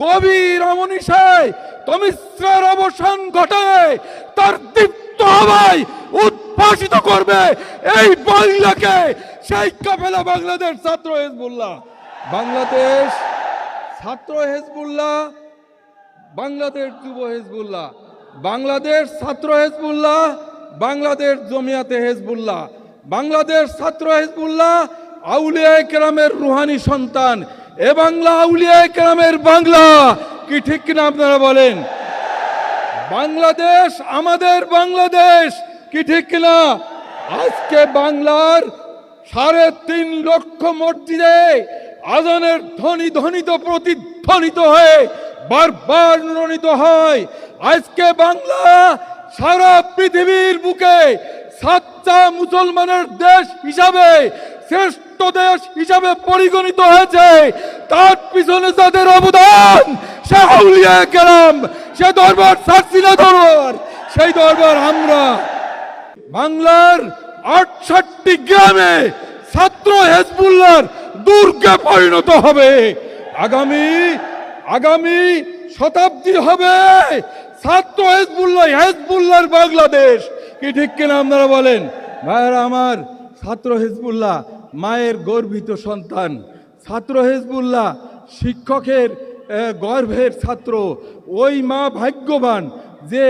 গভীর অমনিশায় তমিশ্রের অবসান ঘটায় তার দীপ্ত হওয়ায় উদ্ভাসিত করবে এই বাংলাকে সেই কাফেলা বাংলাদেশ ছাত্র হিজবুল্লাহ, বাংলাদেশ ছাত্র হিজবুল্লাহ, বাংলাদেশ যুব হিজবুল্লাহ, বাংলাদেশ ছাত্র হিজবুল্লাহ, বাংলাদেশ জমিয়াতে হিজবুল্লাহ, বাংলাদেশ ছাত্র হিজবুল্লাহ আউলিয়া কেরামের রুহানি সন্তান। এ বাংলা আউলিয়া কেরামের বাংলা, কি ঠিক কিনা আপনারা বলেন? বাংলাদেশ আমাদের বাংলাদেশ, কি ঠিক কিনা? আজকে বাংলার ৩.৫ লক্ষ মসজিদে আজানের ধ্বনি ধ্বনিত প্রতিধ্বনিত হয়ে বারবার ধ্বনিত হয়। আজকে বাংলা সারা পৃথিবীর বুকে সাচ্চা মুসলমানের দেশ হিসাবে, শ্রেষ্ঠ দেশ হিসাবে পরিগণিত হয়েছে। তার পিছনে যাদের অবদান, সে আউলিয়া কেরাম, সে দরবার সারসিনা দরবার, সেই দরবার আমরা। বাংলার ৬৮টি গ্রামে ছাত্র হিজবুল্লাহর দুর্গে পরিণত হবে। আগামী শতাব্দী হবে ছাত্র হিজবুল্লাহর বাংলাদেশ, কি ঠিক কিনা আপনারা বলেন? ভাইয়েরা আমার, ছাত্র হিজবুল্লাহ মায়ের গর্বিত সন্তান। ছাত্র হিজবুল্লাহ শিক্ষকের গর্ভের ছাত্র। ওই মা ভাগ্যবান যে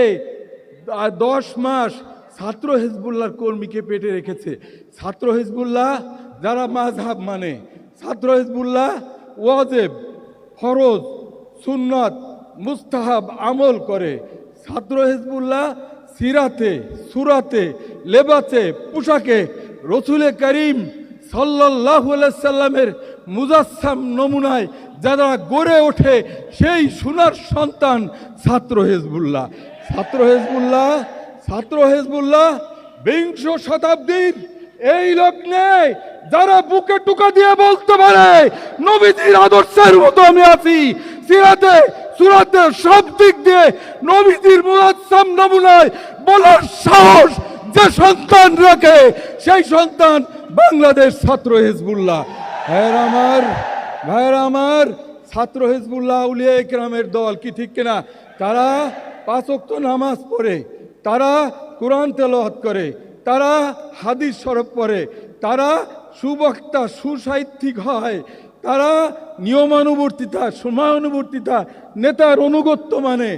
10 মাস ছাত্র হিজবুল্লাহর কর্মীকে পেটে রেখেছে। ছাত্র হিজবুল্লাহ যারা মাযহাব মানে, ছাত্র হিজবুল্লাহ ওয়াজিব, ফরজ, সুন্নাত, মুস্তাহাব আমল করে। ছাত্র হিজবুল্লাহ সিরাতে, সুরাতে, লেবাসে, পোশাকে রসুল করিম সাল্লাল্লাহু আলাইহি সাল্লামের মুজাসসাম নমুনায় যারা গড়ে ওঠে, সেই সোনার সন্তান ছাত্র হিজবুল্লাহ। ছাত্র হিজবুল্লাহ বিংশ শতাব্দীর এই লগ্নে যারা বুকে টুকা দিয়ে বলতে পারে নবীজির আদর্শের মতো আমি আছি, সিরাতে সুরাতে সব দিক দিয়ে নবীজির মুজাসসাম নমুনায় বলার সাহস যে সন্তান রাখে, সেই সন্তান বাংলাদেশ ছাত্র হিজবুল্লাহ। ভাইয়েরা আমার, ছাত্র হিজবুল্লাহ আউলিয়া কেরামের দল, কি ঠিক কিনা? তারা 5 ওয়াক্ত নামাজ পড়ে, তারা কোরআন তেলাওয়াত করে, তারা হাদিস শরীফ পড়ে, তারা সুবক্তা সুসাহিত্যিক হয়, তারা নিয়মানুবর্তিতা সময়ানুবর্তিতা নেতার অনুগত্য মানে।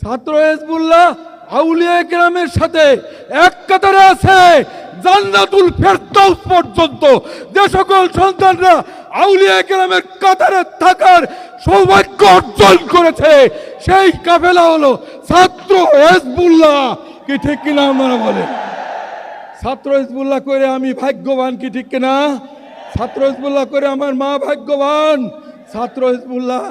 ছাত্র হিজবুল্লাহ আউলিয়া কেরামের সাথে এক কাতারে আছে জান্নাতুল ফেরদাউস পর্যন্ত। যে সকল সন্তানরা আউলিয়া কেরামের কাতারে থাকার সৌভাগ্য অর্জন করেছে, সেই কাফেলা হলো ছাত্র হিজবুল্লাহ, কি ঠিক কিনা আপনারা বলেন? ছাত্র হিজবুল্লাহ করে আমি ভাগ্যবান, কি ঠিক কিনা? ছাত্র হিজবুল্লাহ করে আমার মা ভাগ্যবান। ছাত্র হিজবুল্লাহ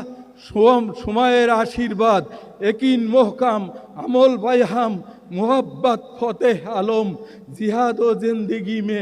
সময়ের আশীর্বাদ, একিন মোহকাম, আমল বাইহাম, মোহাব্বত ফতেহ আলম, জিহাদ ও জিন্দিগি মে